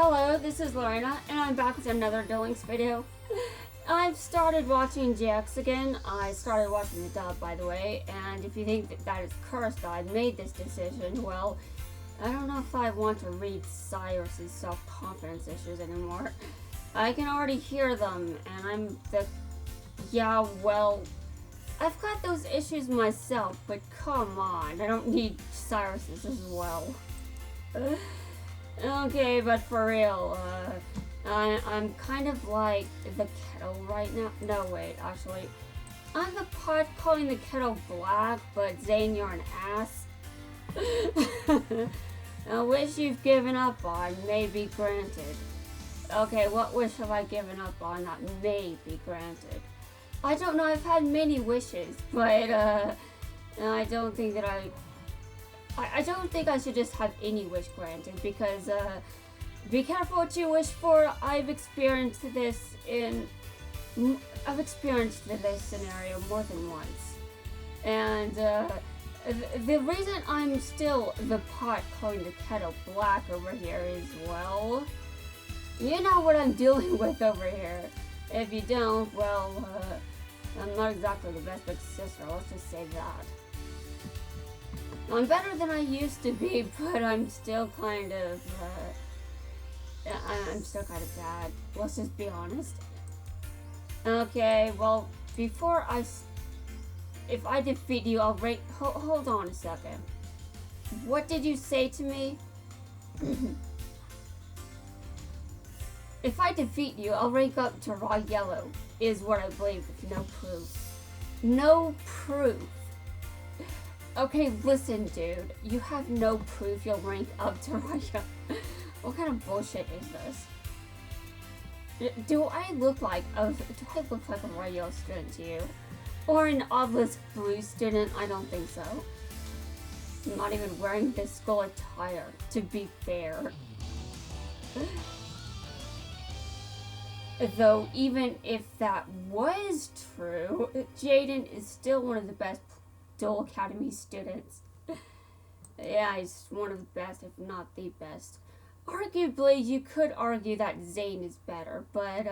Hello, this is Lorena, and I'm back with another duelist video. I've started watching GX again. I started watching the dub, by the way, and if you think that is cursed that I made this decision, well, I don't know if I want to read Cyrus's self-confidence issues anymore. I can already hear them, and yeah, well, I've got those issues myself, but come on, I don't need Cyrus's as well. Okay, but for real, I'm kind of like the kettle right now. No, wait, actually, I'm the pot calling the kettle black, but Zane, you're an ass. A wish you've given up on may be granted. Okay, what wish have I given up on that may be granted? I don't know, I've had many wishes, but, I don't think that I don't think I should just have any wish granted, because, be careful what you wish for. I've experienced this scenario more than once. And, the reason I'm still the pot calling the kettle black over here is, well, you know what I'm dealing with over here. If you don't, well, I'm not exactly the best big sister, let's just say that. I'm better than I used to be, but I'm still kind of, I'm still kind of bad. Let's just be honest. Okay, well, if I defeat you, I'll rate, hold on a second. What did you say to me? If I defeat you, I'll rank up to raw yellow, is what I believe with no proof. No proof. Okay, listen, dude. You have no proof you'll rank up to raw yellow. What kind of bullshit is this? Do I look like a raw yellow student to you? Or an obelisk blue student? I don't think so. I'm not even wearing this school attire, to be fair. Though, even if that was true, Jaden is still one of the best Duel Academy students. Yeah, he's one of the best, if not the best. Arguably, you could argue that Zane is better, but,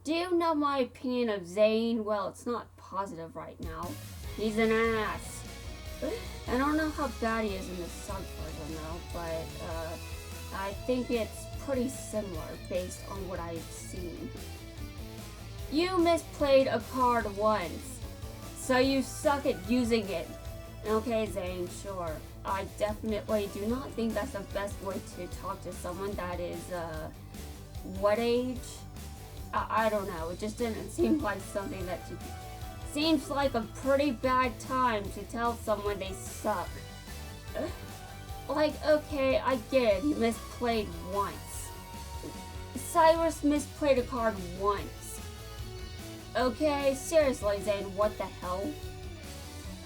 do you know my opinion of Zane? Well, it's not positive right now. He's an ass. I don't know how bad he is in the sub version, though, but, I think it's pretty similar based on what I've seen. You misplayed a card once, so you suck at using it. Okay, Zane, sure. I definitely do not think that's the best way to talk to someone that is, what age? I don't know, it just didn't seem like something that seems like a pretty bad time to tell someone they suck. Like, okay, I get it, he misplayed once. Cyrus misplayed a card once. Okay, seriously, Zane, what the hell?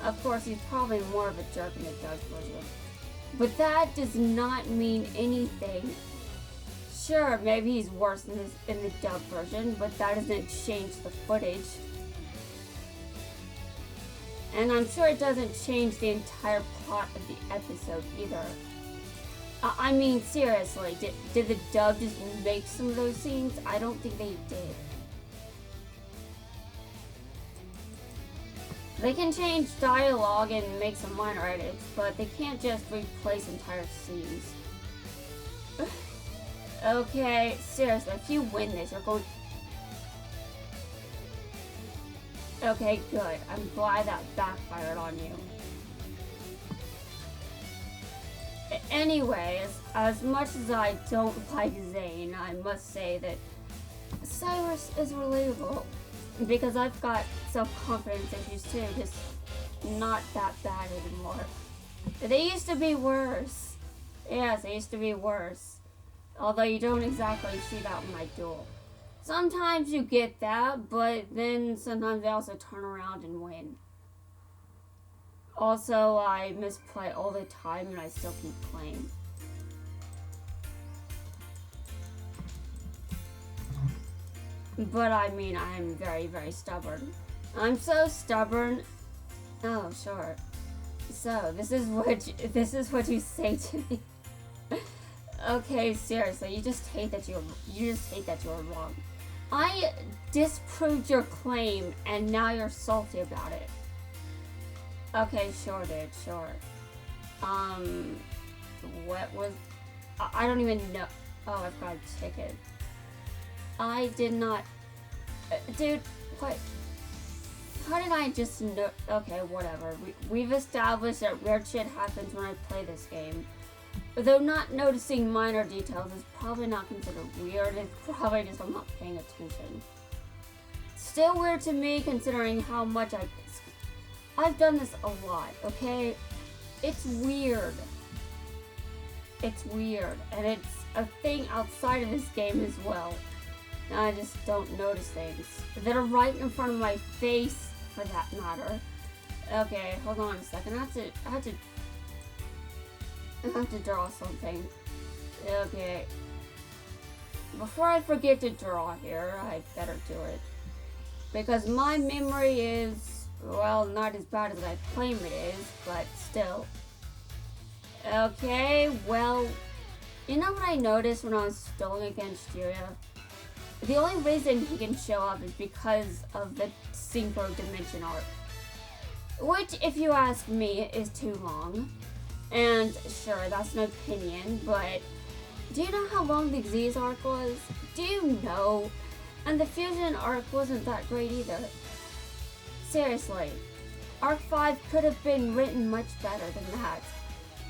Of course, he's probably more of a jerk in the dub version. But that does not mean anything. Sure, maybe he's worse in the dub version, but that doesn't change the footage. And I'm sure it doesn't change the entire plot of the episode either. I mean, seriously, did the dub just make some of those scenes? I don't think they did. They can change dialogue and make some minor edits, but they can't just replace entire scenes. Okay, seriously, if you win this, you're going... Okay, good. I'm glad that backfired on you. Anyways, as much as I don't like Zane, I must say that Cyrus is relatable. Because I've got self-confidence issues too, just not that bad anymore. They used to be worse. Yes, they used to be worse. Although you don't exactly see that when I duel. Sometimes you get that, but then sometimes they also turn around and win. Also, I misplay all the time and I still keep playing. But I mean, I'm very, very stubborn. I'm so stubborn. Oh, sure. So, this is what you say to me. Okay, seriously, you just hate that you were wrong. I disproved your claim, and now you're salty about it. Okay, sure, dude, sure. What was... I don't even know... Oh, I've got a ticket. I did not... dude, what... How did I just know... Okay, whatever. We've established that weird shit happens when I play this game. Though not noticing minor details is probably not considered weird, it's probably just I'm not paying attention. Still weird to me considering how much I've done this a lot, okay? It's weird. It's weird, and it's a thing outside of this game as well. And I just don't notice things that are right in front of my face, for that matter. Okay, hold on a second. I have to draw something. Okay. Before I forget to draw here, I better do it. Because my memory is, well, not as bad as I claim it is, but still. Okay, well, you know what I noticed when I was stoling against Julia? The only reason he can show up is because of the synchro dimension arc. Which, if you ask me, is too long. And sure, that's an opinion, but do you know how long the Xyz arc was? Do you know? And the Fusion arc wasn't that great either. Seriously, Arc 5 could have been written much better than that.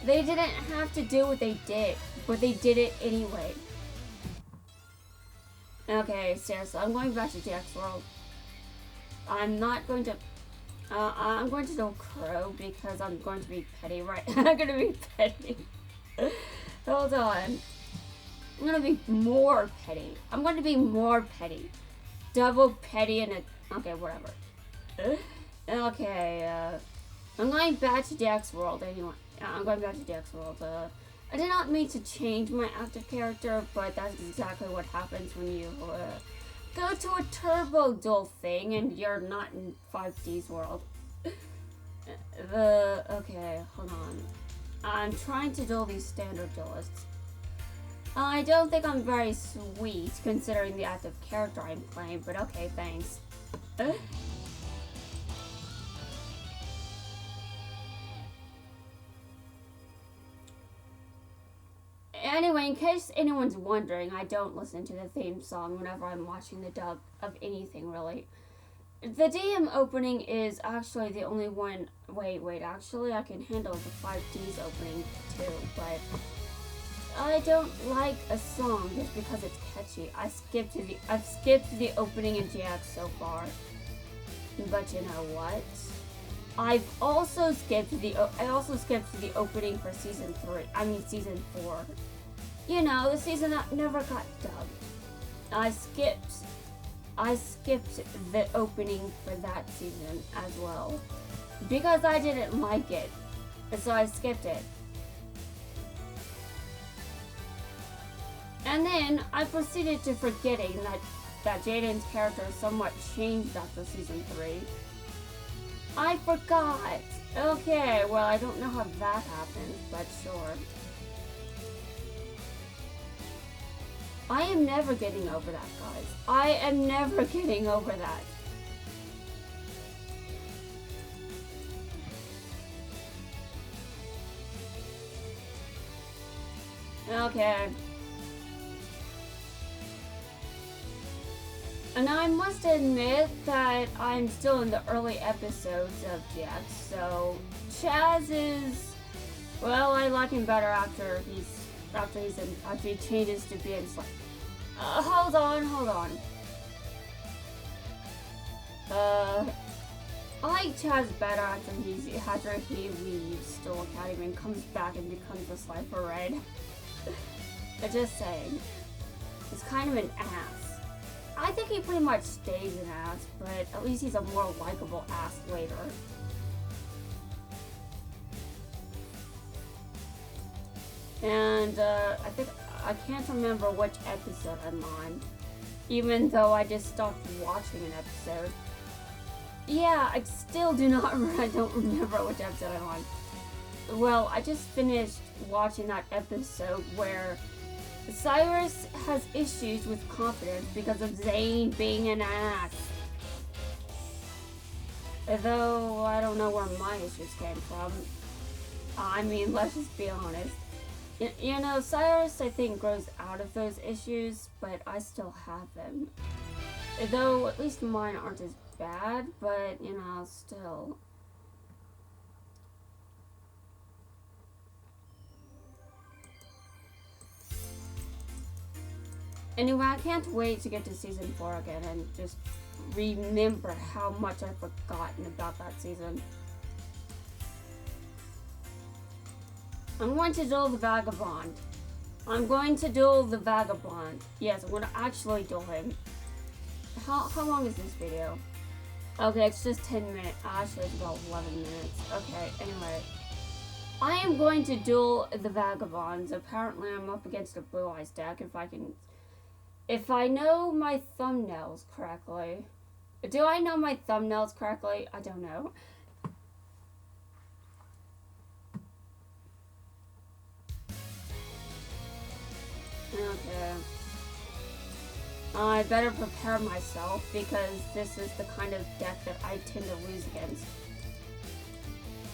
They didn't have to do what they did, but they did it anyway. Okay, seriously, I'm going back to DX World. I'm not going to... I'm going to do Crow because I'm going to be petty, right? I'm going to be petty. Hold on. I'm going to be more petty. I'm going to be more petty. Double petty and a... Okay, whatever. Okay, I'm going back to DX World anyway. I'm going back to DX World. I did not mean to change my active character, but that's exactly what happens when you go to a turbo duel thing and you're not in 5D's world. Okay, hold on. I'm trying to duel these standard duelists. I don't think I'm very sweet considering the active character I'm playing, but okay, thanks. Anyway, in case anyone's wondering, I don't listen to the theme song whenever I'm watching the dub of anything, really. The DM opening is actually the only one... Wait, actually I can handle the 5D's opening too, but... I don't like a song just because it's catchy. I've skipped the opening in GX so far. But you know what? I also skipped the opening for season 4. You know, the season that never got dubbed. I skipped the opening for that season as well. Because I didn't like it. So I skipped it. And then I proceeded to forgetting that Jaden's character somewhat changed after season 3. I forgot. Okay, well, I don't know how that happened, but sure. I am never getting over that, guys. I am never getting over that. Okay. And I must admit that I'm still in the early episodes of GX, so Chaz is, well, I like him better after he changes to being like, hold on. I like Chaz better after he leaves Stool Academy and comes back and becomes a Slifer Red. But just saying, he's kind of an ass. I think he pretty much stays an ass, but at least he's a more likable ass later. And I can't remember which episode I'm on, even though I just stopped watching an episode. Yeah, I still don't remember which episode I'm on. Well, I just finished watching that episode where Cyrus has issues with confidence because of Zane being an ass. Though I don't know where my issues came from. I mean, let's just be honest. You know, Cyrus, I think, grows out of those issues, but I still have them. Though, at least mine aren't as bad, but, you know, still. Anyway, I can't wait to get to Season 4 again and just remember how much I've forgotten about that season. I'm going to duel the Vagabond. I'm going to duel the Vagabond. Yes, I'm going to actually duel him. How long is this video? Okay, it's just 10 minutes. Actually, it's about 11 minutes. Okay, anyway. I am going to duel the Vagabonds. Apparently, I'm up against a Blue Eyes deck. If I know my thumbnails correctly. Do I know my thumbnails correctly? I don't know. Okay. I better prepare myself because this is the kind of deck that I tend to lose against.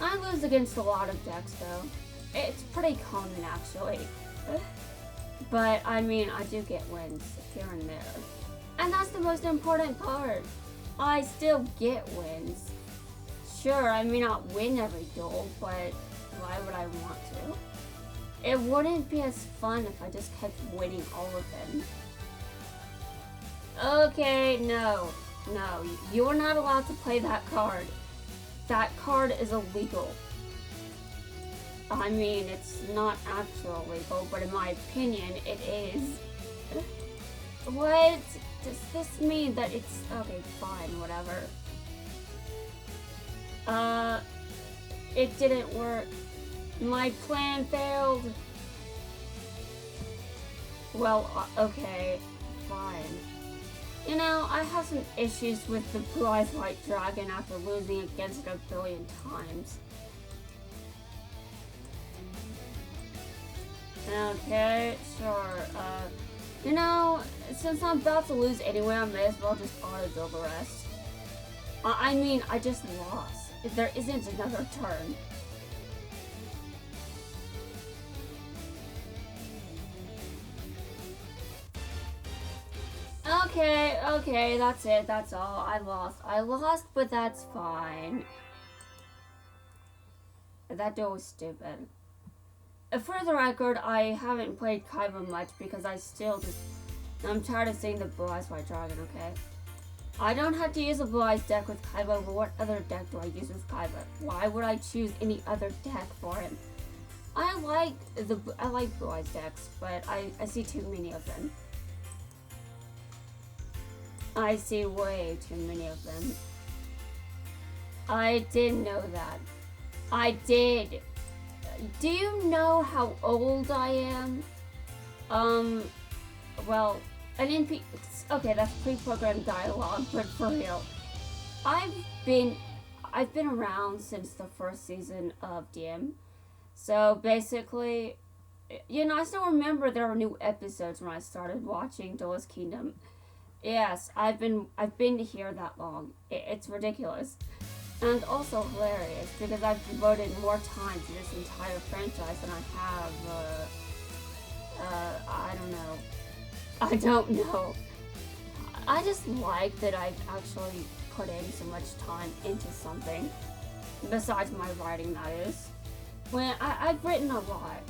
I lose against a lot of decks though. It's pretty common actually. But I mean, I do get wins here and there. And that's the most important part. I still get wins. Sure, I may not win every duel, but why would I want to? It wouldn't be as fun if I just kept winning all of them. Okay, no, you're not allowed to play that card. That card is illegal. I mean, it's not actually illegal, but in my opinion, it is. What? Does this mean that it's... Okay, fine, whatever. It didn't work. My plan failed. Well, okay, fine. You know, I have some issues with the Blue Eyes White Dragon after losing against it a billion times. Okay, sure. You know, since I'm about to lose anyway, I may as well just auto-duel the rest. I mean, I just lost. There isn't another turn. Okay, that's it, that's all. I lost, but that's fine. That duel was stupid. For the record, I haven't played Kaiba much because I'm tired of seeing the Blue Eyes White Dragon, okay? I don't have to use a Blue Eyes deck with Kaiba, but what other deck do I use with Kaiba? Why would I choose any other deck for him? I like Blue Eyes decks, but I see too many of them. I see way too many of them. I didn't know that. I did. Do you know how old I am? Well, okay, that's pre-programmed dialogue, but for real. I've been around since the first season of DM. So basically, you know, I still remember there were new episodes when I started watching Duelist Kingdom. Yes, I've been here that long. It's ridiculous. And also hilarious, because I've devoted more time to this entire franchise than I have, I don't know. I just like that I've actually put in so much time into something. Besides my writing, that is. When I've written a lot.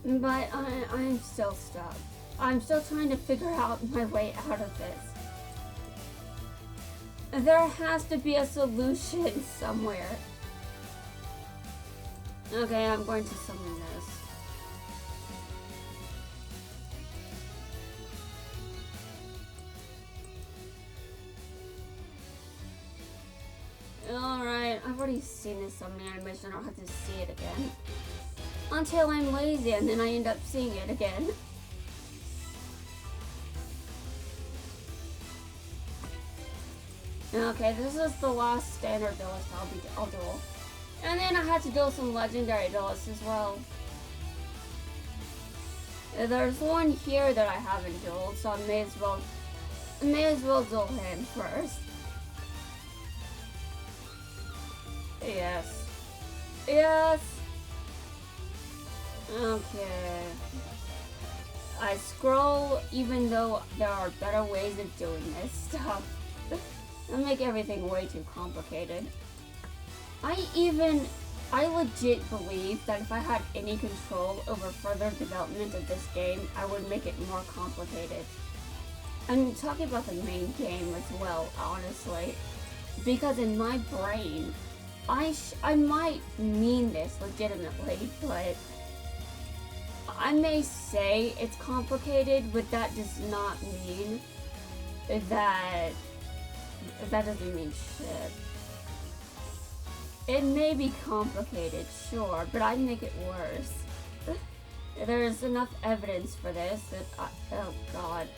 But I'm still stuck. I'm still trying to figure out my way out of this. There has to be a solution somewhere. Okay, I'm going to summon this. Alright, I've already seen this summoning animation. I don't have to see it again. Until I'm lazy and then I end up seeing it again. Okay, this is the last standard duelist I'll duel. And then I had to duel some legendary duelists as well. There's one here that I haven't dueled, so I may as well duel him first. Yes. Yes! Okay. I scroll even though there are better ways of doing this stuff. I make everything way too complicated. I legit believe that if I had any control over further development of this game, I would make it more complicated. I'm talking about the main game as well, honestly. Because in my brain, I might mean this legitimately, but I may say it's complicated, but that does not mean that doesn't mean shit. It may be complicated, sure, but I'd make it worse. There's enough evidence for this that oh god.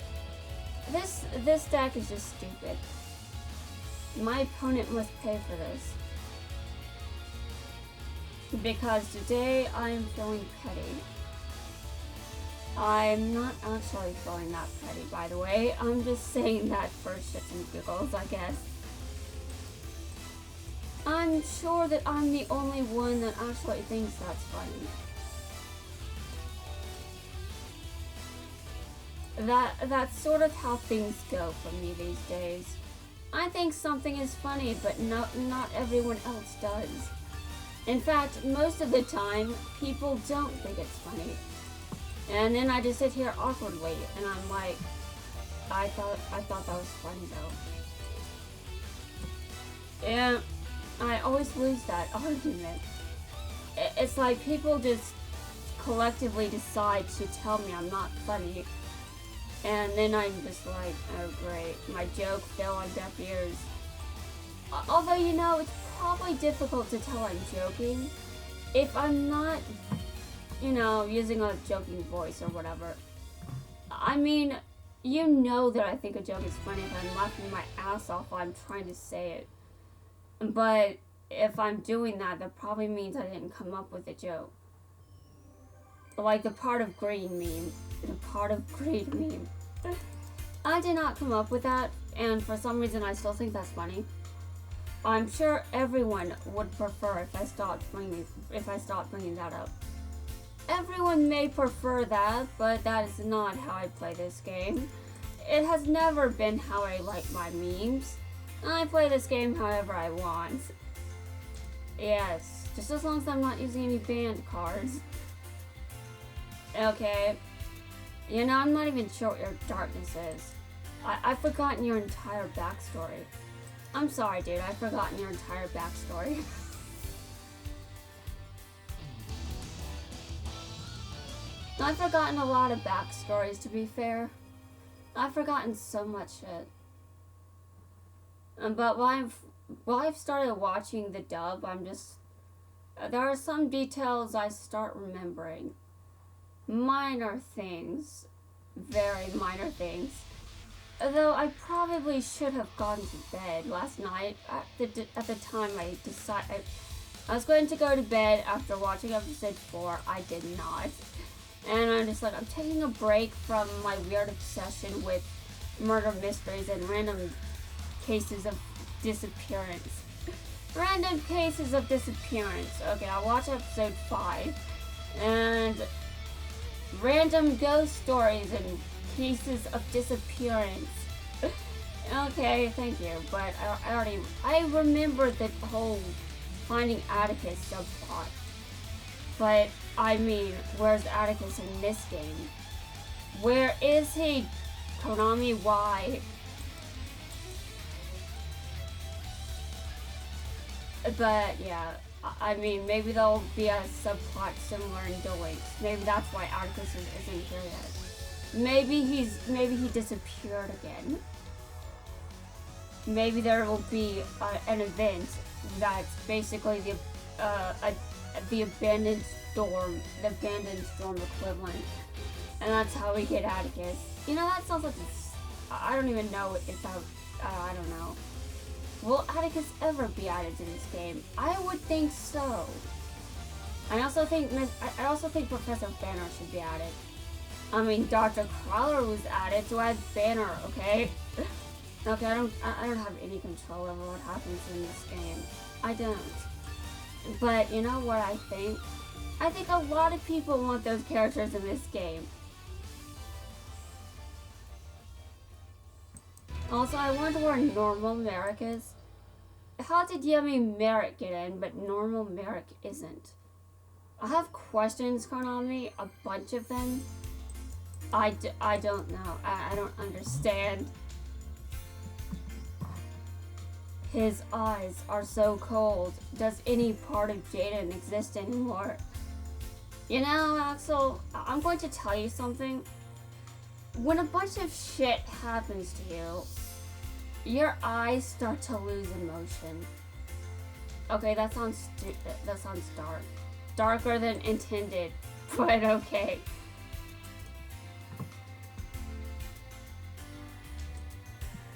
This deck is just stupid. My opponent must pay for this. Because today I'm feeling petty. I'm not actually feeling that petty, by the way. I'm just saying that for shits and giggles, I guess. I'm sure that I'm the only one that actually thinks that's funny. That's sort of how things go for me these days. I think something is funny, but not everyone else does. In fact, most of the time, people don't think it's funny. And then I just sit here awkwardly, and I'm like, I thought that was funny though. Yeah, I always lose that argument. It's like people just collectively decide to tell me I'm not funny, and then I'm just like, oh great, my joke fell on deaf ears. Although, you know, it's probably difficult to tell I'm joking if I'm not, you know, using a joking voice or whatever. I mean, you know that I think a joke is funny if I'm laughing my ass off while I'm trying to say it. But if I'm doing that, that probably means I didn't come up with a joke. Like the part of green meme. The part of green meme. I did not come up with that, and for some reason I still think that's funny. I'm sure everyone would prefer if I stopped bringing that up. Everyone may prefer that, but that is not how I play this game. It has never been how I like my memes. I play this game however I want. Yes, just as long as I'm not using any banned cards. Okay. You know, I'm not even sure what your darkness is. I've forgotten your entire backstory. I'm sorry, dude, I've forgotten your entire backstory. I've forgotten a lot of backstories, to be fair. I've forgotten so much shit. But while I've started watching the dub, there are some details I start remembering. Minor things. Very minor things. Though I probably should have gone to bed last night. At the time I decided I was going to go to bed after watching episode 4. I did not. And I'm just like, I'm taking a break from my weird obsession with murder mysteries and random cases of disappearance. Random cases of disappearance. Okay, I'll watch episode 5. And random ghost stories and cases of disappearance. Okay, thank you. But I remembered the whole finding Atticus subplot. But, I mean, where's Atticus in this game? Where is he? Konami, why? But, yeah, I mean, maybe there'll be a subplot similar in Duelist. Maybe that's why Atticus isn't here yet. Maybe he disappeared again. Maybe there will be an event that's basically the abandoned storm equivalent, and that's how we get Atticus. You know, that sounds like I don't even know if that. I don't know. Will Atticus ever be added to this game? I would think so. I also think Professor Banner should be added. I mean, Dr. Crawler was added to add Banner, okay? Okay, I don't have any control over what happens in this game. I don't. But you know what I think? I think a lot of people want those characters in this game. Also, I wonder where normal Merrick is. How did Yummy Merrick get in, but normal Merrick isn't? I have questions, Konami, a bunch of them. I don't know. I don't understand. His eyes are so cold. Does any part of Jaden exist anymore? You know, Axel, I'm going to tell you something. When a bunch of shit happens to you, your eyes start to lose emotion. Okay, that sounds dark. Darker than intended, but okay.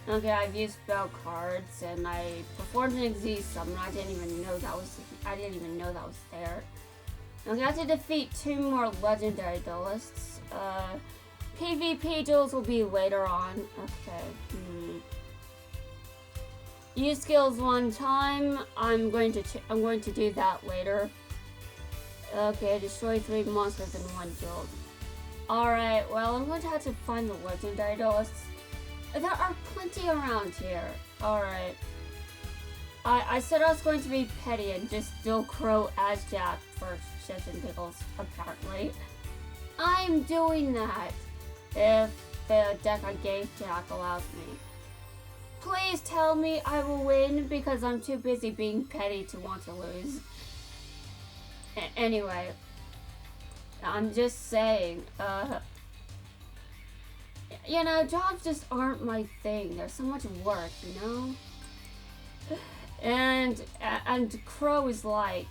Okay, I've used spell cards and I performed an Xyz summon. I didn't even know that was there. Okay, I have to defeat 2 more legendary duelists. PvP duels will be later on. Okay. Use skills 1 time. I'm going to do that later. Okay, destroy 3 monsters in 1 guild. Alright, well, I'm going to have to find the legendary duelists. There are plenty around here. Alright. I said I was going to be petty and just duel Crow as Jack for shits and giggles, apparently. I'm doing that if the deck I gave Jack allows me. Please tell me I will win because I'm too busy being petty to want to lose. Anyway, I'm just saying, you know, jobs just aren't my thing. There's so much work, you know? And Crow is like,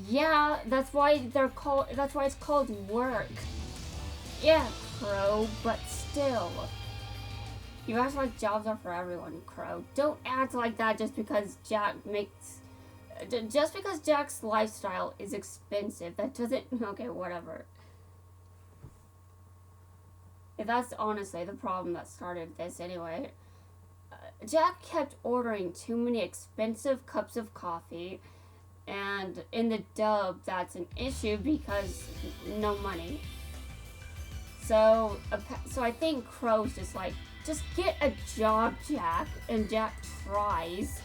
yeah, that's why it's called work. Yeah, Crow, but still. You act like jobs are for everyone, Crow. Don't act like that just because Jack's lifestyle is expensive. That doesn't, okay, whatever. That's honestly the problem that started this anyway. Jack kept ordering too many expensive cups of coffee, and in the dub, that's an issue because no money. So I think Crow's just like, just get a job, Jack, and Jack tries.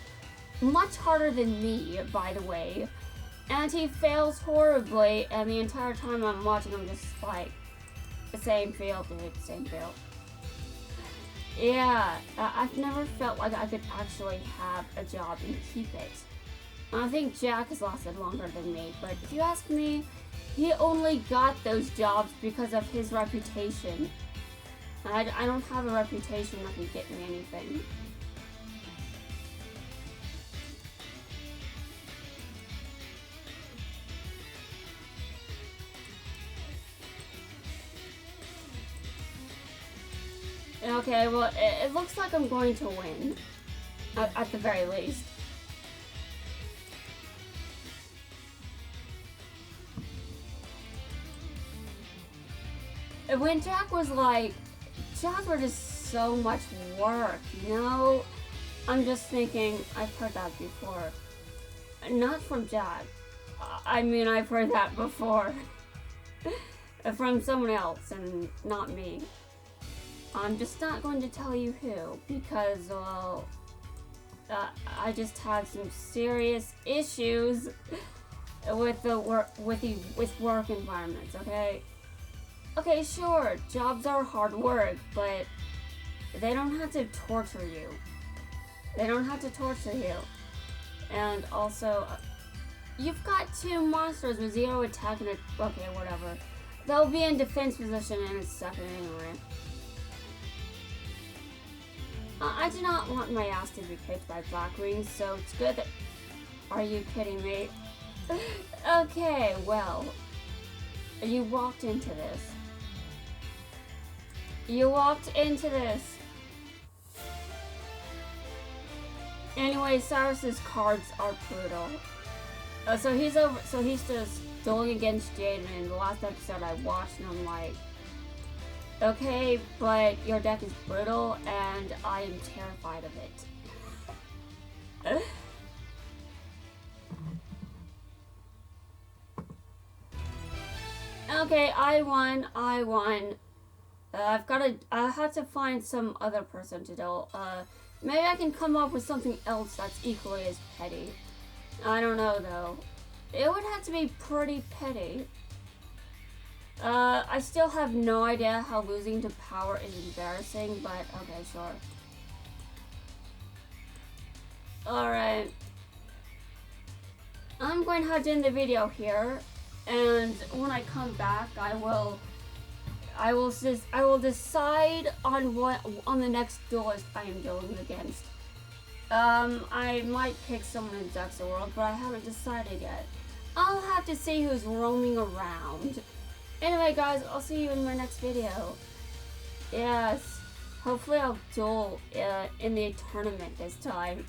Much harder than me, by the way. And he fails horribly, and the entire time I'm watching him just like, the same field, dude, same field. Yeah, I've never felt like I could actually have a job and keep it. I think Jack has lasted longer than me, but if you ask me, he only got those jobs because of his reputation. I don't have a reputation that can get me anything. Okay, well, it looks like I'm going to win. At the very least. When Jack was like, jobs were just so much work, you know? I'm just thinking, I've heard that before. Not from Jack. I mean, I've heard that before. From someone else and not me. I'm just not going to tell you who, because, well, I just had some serious issues with work environments, okay? Okay, sure, jobs are hard work, but they don't have to torture you. They don't have to torture you. And also, you've got 2 monsters with 0 attack and okay, whatever. They'll be in defense position in a second anyway. I do not want my ass to be kicked by Blackwings, so it's good that... Are you kidding me? Okay, well... You walked into this. You walked into this. Anyway, Cyrus's cards are brutal. So he's just dueling against Jaden, and in the last episode I watched and I'm like... Okay, but your deck is brutal, and I am terrified of it. Okay, I won. I have to find some other person to duel. Maybe I can come up with something else that's equally as petty. I don't know, though. It would have to be pretty petty. I still have no idea how losing to power is embarrassing, but okay, sure. Alright. I'm going to have to end the video here, and when I come back, I will decide on the next duelist I am dueling against. I might pick someone in Zexa World, but I haven't decided yet. I'll have to see who's roaming around. Anyway, guys, I'll see you in my next video. Yes, hopefully I'll duel in the tournament this time.